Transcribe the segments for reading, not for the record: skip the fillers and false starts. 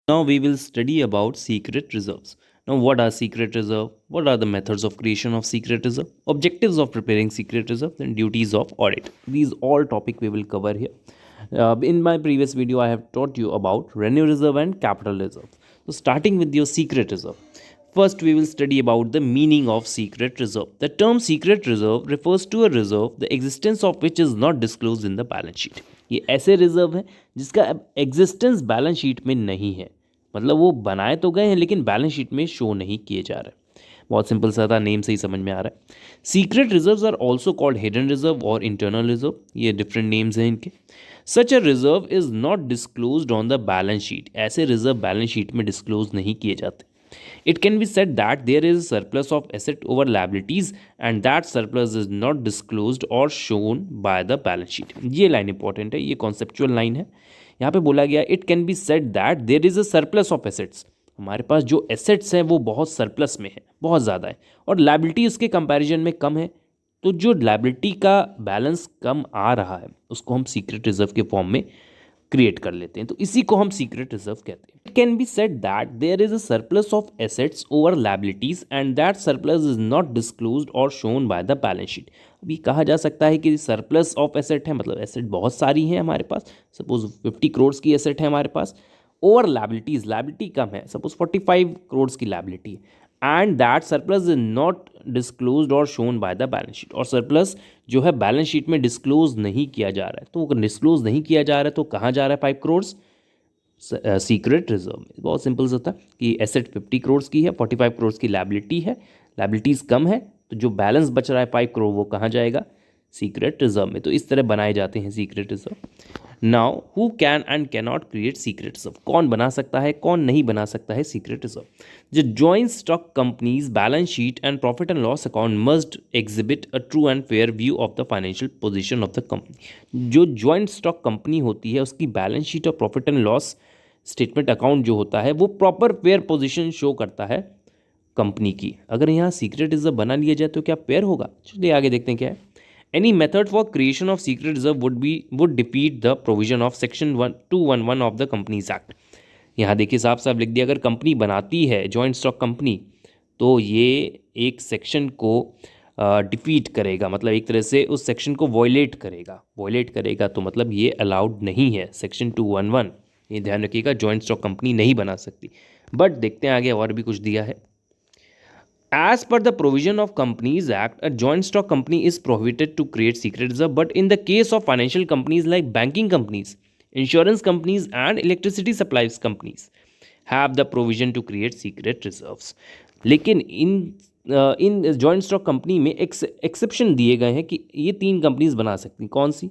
Now we will study about secret reserves. Now what are secret reserve? What are the methods of creation of secret reserve? Objectives of preparing secret reserves and duties of audit. These all topic we will cover here. In my previous video I have taught you about revenue reserve and capital reserve. So starting with your secret reserve. First we will study about the meaning of secret reserve. The term secret reserve refers to a reserve the existence of which is not disclosed in the balance sheet. ये ऐसे reserve है जिसका existence balance sheet में नहीं है, मतलब वो बनाए तो गए हैं लेकिन बैलेंस शीट में शो नहीं किए जा रहे। बहुत सिंपल सा था, नेम से ही समझ में आ रहा है। Secret reserves are also called hidden reserve और इंटरनल रिजर्व, ये डिफरेंट नेम्स हैं इनके। Such a reserve is not disclosed on the balance sheet, ऐसे रिजर्व बैलेंस शीट में डिस्क्लोज नहीं किए जाते। It can be said that there is a surplus of asset over liabilities and that surplus is not disclosed or shown by the balance sheet. ये line important है, ये conceptual line है। यहाँ पे बोला गया it can be said that there is a surplus of assets, हमारे पास जो एसेट्स हैं वो बहुत सरप्लस में है, बहुत ज़्यादा है, और लाइबिलिटी उसके कंपैरिजन में कम है। तो जो लाइबिलिटी का बैलेंस कम आ रहा है उसको हम सीक्रेट रिजर्व के फॉर्म में क्रिएट कर लेते हैं, तो इसी को हम सीक्रेट रिजर्व कहते हैं। It can be said that there is a surplus of assets over liabilities and that surplus is not disclosed और shown by the balance sheet. अभी कहा जा सकता है कि सरप्लस ऑफ एसेट है, मतलब एसेट बहुत सारी हैं हमारे पास, सपोज 50 करोड़ की एसेट है हमारे पास, ओवर लायबिलिटीज, लायबिलिटी कम है, सपोज 45 करोड़ की लायबिलिटी है, and that surplus is not disclosed और shown by the balance sheet, और सरप्लस जो है बैलेंस शीट में डिस्क्लोज नहीं किया जा रहा है। तो अगर डिस्क्लोज नहीं किया जा रहा है तो कहाँ जा रहा है 5 करोड़? सीक्रेट रिजर्व में। बहुत सिंपल सा था कि एसेट 50 करोड़ की है, 45 करोड़ की लायबिलिटी है, लायबिलिटीज़ कम है, तो जो बैलेंस बच रहा है 5 करोड़ वो कहाँ जाएगा? सीक्रेट रिजर्व में। तो इस तरह बनाए जाते हैं secret reserve. Now who can and can not create secret reserve, कौन बना सकता है कौन नहीं बना सकता है सीक्रेट रिजर्व? जो joint stock companies balance sheet and profit and loss account must exhibit a true and fair view of the financial position of the company. जो जॉइंट स्टॉक कंपनी होती है उसकी बैलेंस शीट और profit and loss statement account जो होता है वो proper fair position show करता है कंपनी की। अगर यहाँ सीक्रेट रिजर्व बना लिया जाए तो क्या फेयर होगा? चलिए आगे देखते हैं क्या है। Any method for creation of secret reserve would defeat the provision of section 211 of the Companies Act. यहाँ देखिए साफ साफ लिख दिया, अगर कंपनी बनाती है जॉइंट स्टॉक कंपनी तो ये एक सेक्शन को डिफीट करेगा, मतलब एक तरह से उस सेक्शन को वॉयलेट करेगा तो मतलब ये अलाउड नहीं है। सेक्शन 211, ये ध्यान रखिएगा, जॉइंट स्टॉक कंपनी नहीं बना सकती। बट देखते हैं आगे और भी कुछ दिया है। As per the provision of Companies Act, a joint stock company is prohibited to create secret reserve, but in the case of financial companies like banking companies, insurance companies and electricity supplies companies have the provision to create secret reserves. लेकिन in joint stock company में exception दिए गए हैं कि ये 3 companies बना सकती हैं। कौन सी?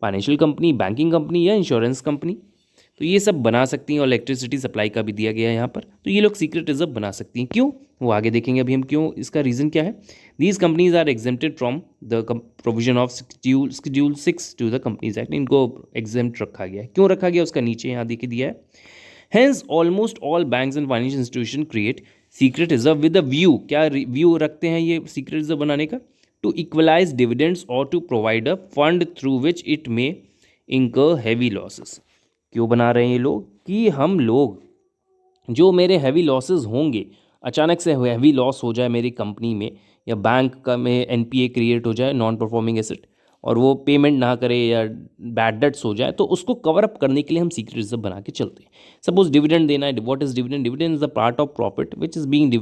फाइनेंशियल कंपनी, बैंकिंग कंपनी या इंश्योरेंस कंपनी। तो ये सब बना सकती हैं, और इलेक्ट्रिसिटी सप्लाई का भी दिया गया है यहाँ पर। तो ये लोग सीक्रेट रिजर्व बना सकती हैं। क्यों? वो आगे देखेंगे अभी हम क्यों, इसका रीज़न क्या है। These companies are exempted from the provision of schedule 6 to the companies act. इनको एग्जेम्प्ट रखा गया है। क्यों रखा गया उसका नीचे यहाँ देखिए दिया है। Hence almost all banks and financial institution create secret reserve with a view, क्या व्यू रखते हैं ये सीक्रेट रिजर्व बनाने का? टू इक्वलाइज डिविडेंड्स और to provide a fund through which it may incur heavy losses. क्यों बना रहे हैं ये लोग? कि हम लोग जो मेरे हैवी लॉसेस होंगे, अचानक से हैवी लॉस हो जाए मेरी कंपनी में, या बैंक का में एनपीए क्रिएट हो जाए, नॉन परफॉर्मिंग एसेट, और वो पेमेंट ना करे या बैड डेट्स हो जाए, तो उसको कवर अप करने के लिए हम सीक्रेट रिजर्व बना के चलते हैं। सपोज डिविडेंड देना है। What is dividend? Dividend is the part of profit which is being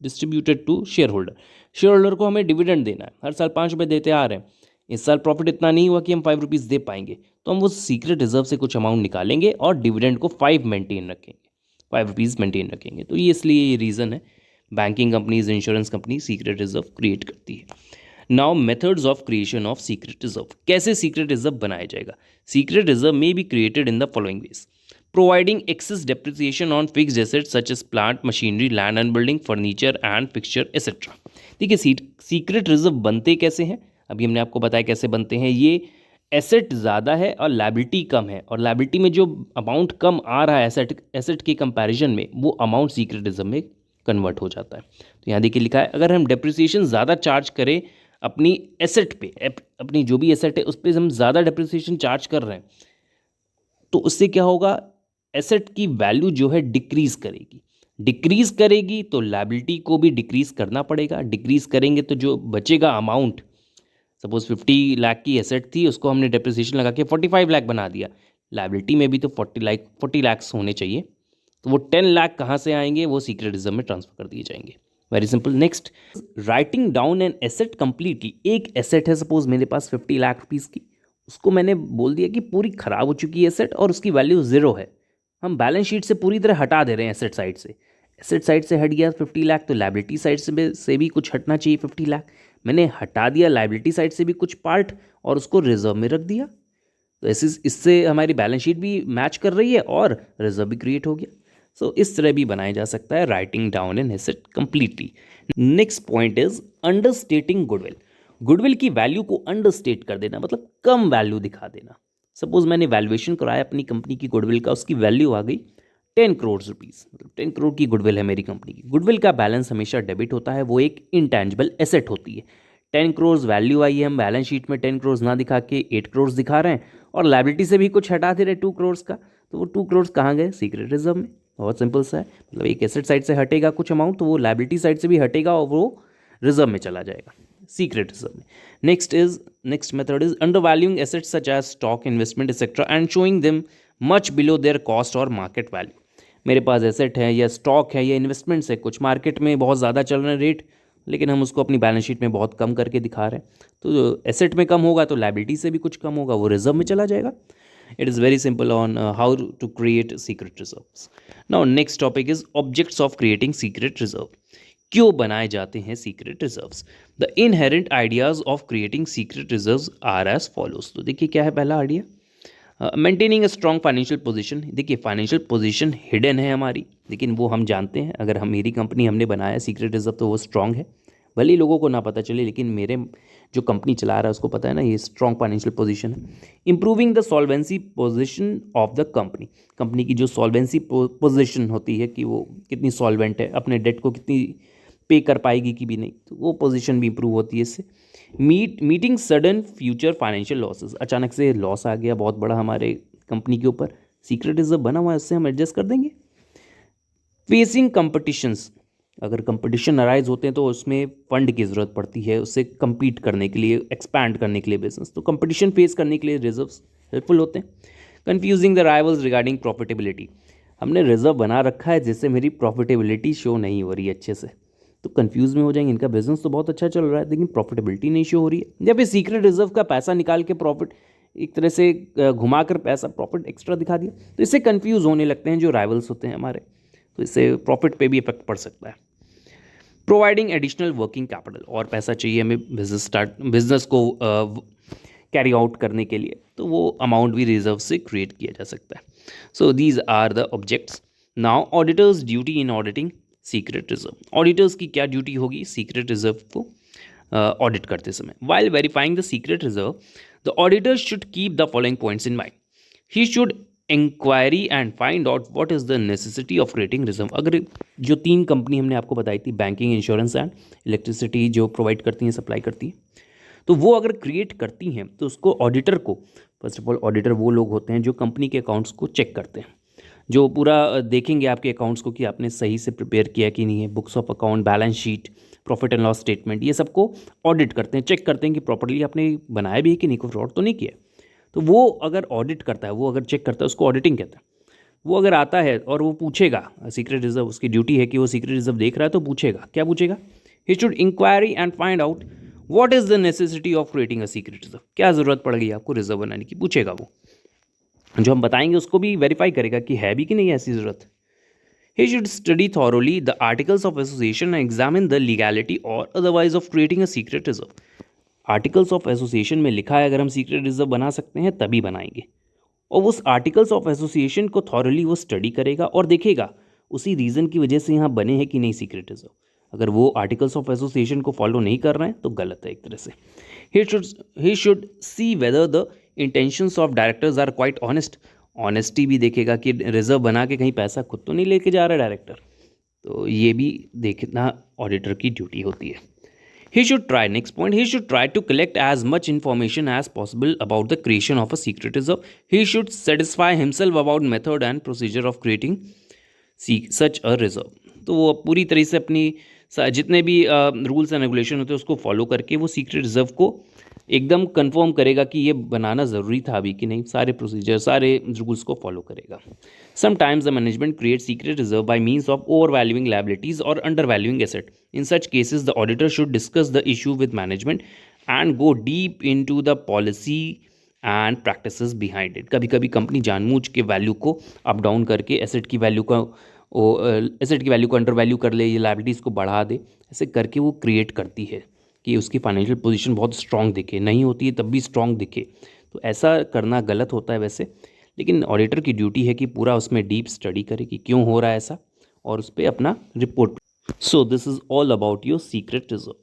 distributed to share holder. Share holder को हमें डिविडेंड देना है, हर साल 5 रुपये देते आ रहे हैं। इस साल प्रॉफिट इतना नहीं हुआ कि हम 5 रुपीज़ दे पाएंगे, तो हम वो सीक्रेट रिजर्व से कुछ अमाउंट निकालेंगे और डिविडेंड को 5 मेंटेन रखेंगे, 5 रुपीज़ मेंटेन रखेंगे। तो ये इसलिए ये रीज़न है banking companies, insurance company secret reserve create करती है। Now methods of creation of secret reserve, कैसे सीक्रेट रिजर्व बनाया जाएगा? Secret reserve may be created in the following ways. Providing excess depreciation on fixed assets such as plant, machinery, land and building, furniture and fixture etcetera. देखिए secret reserve बनते कैसे हैं, अभी हमने आपको बताया कैसे बनते हैं। ये एसेट ज़्यादा है और लायबिलिटी कम है, और लायबिलिटी में जो अमाउंट कम आ रहा है एसेट के कंपैरिजन में, वो अमाउंट सीक्रेट रिजर्व में कन्वर्ट हो जाता है। तो यहाँ देखिए लिखा है, अगर हम डेप्रिसिएशन ज़्यादा चार्ज करें अपनी एसेट पे, अपनी जो भी एसेट है उस पर हम ज़्यादा डेप्रिसिएशन चार्ज कर रहे हैं, तो उससे क्या होगा? एसेट की वैल्यू जो है डिक्रीज करेगी। डिक्रीज करेगी तो लायबिलिटी को भी डिक्रीज करना पड़ेगा। डिक्रीज करेंगे तो जो बचेगा अमाउंट, सपोज 50 लाख की एसेट थी, उसको हमने डेप्रिसिएशन लगा के 45 लाख बना दिया। लायबिलिटी में भी तो 40 लाख होने चाहिए। तो वो 10 लाख कहाँ से आएंगे? वो सीक्रेट रिजर्व में ट्रांसफर कर दिए जाएंगे। Very simple. Next, writing down an asset completely. एक एसेट है सपोज मेरे पास 50 लाख रुपीज़ की, उसको मैंने बोल दिया कि पूरी खराब हो चुकी है एसेट और उसकी वैल्यू 0 है। हम बैलेंस शीट से पूरी तरह हटा दे रहे हैं एसेट साइड से। एसेट साइड से हट गया 50 लाख, तो लायबिलिटी साइड से भी कुछ हटना चाहिए 50 लाख। मैंने हटा दिया लायबिलिटी साइड से भी कुछ पार्ट और उसको रिजर्व में रख दिया। तो ऐसे इससे हमारी बैलेंस शीट भी मैच कर रही है और रिजर्व भी क्रिएट हो गया। सो इस तरह भी बनाया जा सकता है writing down an asset completely. Next point is understating goodwill. Goodwill की वैल्यू को अंडरस्टेट कर देना, मतलब कम वैल्यू दिखा देना। सपोज मैंने वैल्यूएशन कराया अपनी कंपनी की गुडविल का, उसकी वैल्यू आ गई 10 करोड़ रुपीज़, मतलब 10 करोड़ की गुडविल है मेरी कंपनी की। गुडविल का बैलेंस हमेशा डेबिट होता है, वो एक इंटैंजिबल एसेट होती है। 10 करोड़ वैल्यू आई है, हम बैलेंस शीट में 10 करोड़ ना दिखा के 8 करोड़ दिखा रहे हैं और लायबिलिटी से भी कुछ हटा दे रहे 2 करोड़ का, तो वो 2 करोड़ कहाँ गए? सीक्रेट रिजर्व में। बहुत सिंपल सा है, मतलब एक एसेट साइड से हटेगा कुछ अमाउंट तो वो लायबिलिटी साइड से भी हटेगा और वो रिजर्व में चला जाएगा, सीक्रेट रिजर्व में। Next method is under valuing assets such as stock, investment etcetera and showing them much below their cost और मार्केट वैल्यू। मेरे पास एसेट है या स्टॉक है या इन्वेस्टमेंट्स है, कुछ मार्केट में बहुत ज़्यादा चल रहे हैं रेट, लेकिन हम उसको अपनी बैलेंस शीट में बहुत कम करके दिखा रहे हैं। तो एसेट में कम होगा तो लायबिलिटी से भी कुछ कम होगा, वो रिजर्व में चला जाएगा। It is very simple on how to create secret reserves. Now next topic is objects of creating secret reserve. क्यों बनाए जाते हैं secret reserves? The inherent ideas of creating secret reserves are as follows. तो देखिए क्या है पहला idea, maintaining a strong financial position. देखिए फाइनेंशियल पोजीशन हिडन है हमारी, लेकिन वो हम जानते हैं। अगर हम मेरी कंपनी हमने बनाया सीक्रेट रिजर्व तो वो स्ट्रॉन्ग है, भले ही लोगों को ना पता चले, लेकिन मेरे जो कंपनी चला रहा है उसको पता है ना ये स्ट्रॉन्ग फाइनेंशियल पोजीशन है। Improving the solvency position of the company. Company की जो सॉल्वेंसी पोजीशन होती है कि वो कितनी सॉल्वेंट है, अपने डेट को कितनी पे कर पाएगी कि भी नहीं, तो वो पोजीशन भी इंप्रूव होती है इससे। Meeting sudden future financial losses. अचानक से लॉस आ गया बहुत बड़ा हमारे कंपनी के ऊपर, सीक्रेट रिजर्व बना हुआ है, उससे हम एडजस्ट कर देंगे। Facing competitions. अगर कंपटीशन अराइज होते हैं तो उसमें फंड की ज़रूरत पड़ती है उससे compete करने के लिए, एक्सपैंड करने के लिए बिजनेस, तो कंपटीशन फेस करने के लिए रिजर्व्स हेल्पफुल होते हैं। Confusing the rivals regarding profitability. हमने रिजर्व बना रखा है जिससे मेरी प्रॉफिटेबिलिटी शो नहीं हो रही है अच्छे से, तो कंफ्यूज में हो जाएंगे, इनका बिजनेस तो बहुत अच्छा चल रहा है लेकिन प्रॉफिटेबिलिटी नहीं शो हो रही है। या फिर सीक्रेट रिजर्व का पैसा निकाल के प्रॉफिट एक तरह से घुमाकर पैसा प्रॉफिट एक्स्ट्रा दिखा दिया, तो इससे कंफ्यूज होने लगते हैं जो राइवल्स होते हैं हमारे, तो इससे प्रॉफिट पे भी इफेक्ट पड़ सकता है। प्रोवाइडिंग एडिशनल वर्किंग कैपिटल, और पैसा चाहिए हमें बिजनेस को कैरी आउट करने के लिए, तो वो अमाउंट भी रिजर्व से क्रिएट किया जा सकता है। So these are the objects. Now auditors duty in auditing secret reserve. Auditors की क्या ड्यूटी होगी सीक्रेट रिजर्व को ऑडिट करते समय? While verifying the secret reserve the auditors should keep the following points in mind. He should inquiry and find out what is the necessity of creating reserve. अगर जो 3 company हमने आपको बताई थी, banking, insurance and electricity, जो provide करती हैं, supply करती हैं, तो वो अगर क्रिएट करती हैं तो उसको ऑडिटर को, फर्स्ट ऑफ ऑल ऑडिटर वो लोग होते हैं जो कंपनी के अकाउंट्स को चेक करते हैं, जो पूरा देखेंगे आपके अकाउंट्स को कि आपने सही से प्रिपेयर किया कि नहीं है, books of account, balance sheet, profit and loss statement, ये सबको ऑडिट करते हैं, चेक करते हैं कि प्रॉपर्ली आपने बनाया भी है कि नहीं, कोई फ्रॉड तो नहीं किया। तो वो अगर ऑडिट करता है, वो अगर चेक करता है, उसको ऑडिटिंग कहते हैं। वो अगर आता है और वो पूछेगा, सीक्रेट रिजर्व उसकी ड्यूटी है कि वो सीक्रेट रिजर्व देख रहा है तो पूछेगा, क्या पूछेगा? He should inquiry and find out what is the necessity of creating a secret reserve. क्या ज़रूरत पड़ गई आपको रिजर्व बनाने की, पूछेगा वो। जो हम बताएंगे उसको भी वेरीफाई करेगा कि है भी कि नहीं ऐसी ज़रूरत। He should study thoroughly the articles of association and examine the legality और otherwise of creating a secret reserve. Articles of association में लिखा है अगर हम सीक्रेट रिजर्व बना सकते हैं तभी बनाएंगे, और उस आर्टिकल्स ऑफ एसोसिएशन को थॉरली वो स्टडी करेगा और देखेगा उसी रीज़न की वजह से यहाँ बने हैं कि नहीं सीक्रेट रिजर्व। अगर वो आर्टिकल्स ऑफ एसोसिएशन को फॉलो नहीं कर रहे हैं तो गलत है एक तरह से। He should see whether the intentions of directors are quite honest. Honesty भी देखेगा कि रिजर्व बना के कहीं पैसा खुद तो नहीं लेके जा रहा डायरेक्टर, तो ये भी देखना ऑडिटर की ड्यूटी होती है। He should try, next point, he should try to collect as much information as possible about the creation of a secret reserve. He should satisfy himself about method and procedure of creating such a reserve. तो वो पूरी तरह से अपनी जितने भी rules and regulation होते हैं उसको फॉलो करके वो सीक्रेट रिजर्व को एकदम कंफर्म करेगा कि ये बनाना ज़रूरी था अभी कि नहीं, सारे प्रोसीजर सारे रूल्स को फॉलो करेगा. Sometimes the management create secret reserve by means of over valuing liabilities और under valuing asset. In such cases the auditor should discuss the issue with management and go deep in to the policy and practices behind it. कभी कभी company जानबूझ के value को up down करके asset की value को under value कर ले, ये लाइबिलिटीज़ को बढ़ा दे, ऐसे करके वो क्रिएट करती है कि उसकी फाइनेंशियल पोजीशन बहुत स्ट्रांग दिखे, नहीं होती है तब भी स्ट्रांग दिखे. तो ऐसा करना गलत होता है वैसे, लेकिन ऑडिटर की ड्यूटी है कि पूरा उसमें डीप स्टडी करे कि क्यों हो रहा है ऐसा और उस पर अपना report. So this is all about your secret reserve.